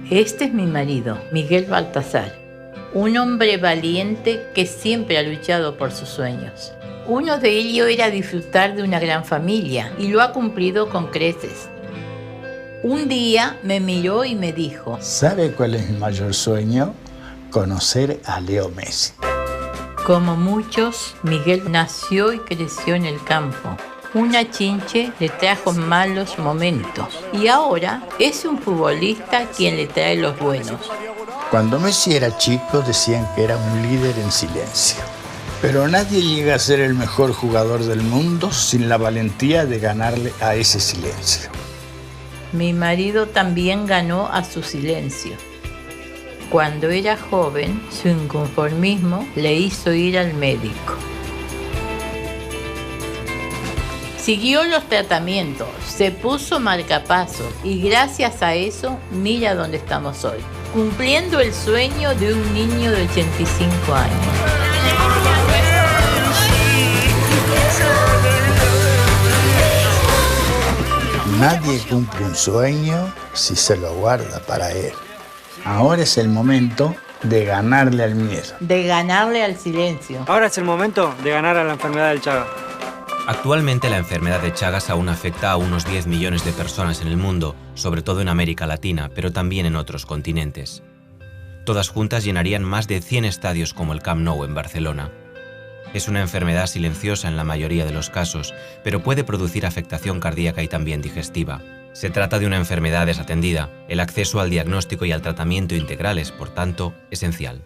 Este es mi marido, Miguel Baltasar, un hombre valiente que siempre ha luchado por sus sueños. Uno de ellos era disfrutar de una gran familia y lo ha cumplido con creces. Un día me miró y me dijo: ¿Sabe cuál es mi mayor sueño? Conocer a Leo Messi. Como muchos, Miguel nació y creció en el campo. Una chinche le trajo malos momentos y ahora es un futbolista quien le trae los buenos. Cuando Messi era chico decían que era un líder en silencio. Pero nadie llega a ser el mejor jugador del mundo sin la valentía de ganarle a ese silencio. Mi marido también ganó a su silencio. Cuando era joven, su inconformismo le hizo ir al médico. Siguió los tratamientos, se puso marcapasos y gracias a eso, mira dónde estamos hoy, cumpliendo el sueño de un niño de 85 años. Nadie cumple un sueño si se lo guarda para él. Ahora es el momento de ganarle al miedo. De ganarle al silencio. Ahora es el momento de ganar a la enfermedad del Chagas. Actualmente la enfermedad de Chagas aún afecta a unos 10 millones de personas en el mundo, sobre todo en América Latina, pero también en otros continentes. Todas juntas llenarían más de 100 estadios como el Camp Nou en Barcelona. Es una enfermedad silenciosa en la mayoría de los casos, pero puede producir afectación cardíaca y también digestiva. Se trata de una enfermedad desatendida. El acceso al diagnóstico y al tratamiento integral es, por tanto, esencial.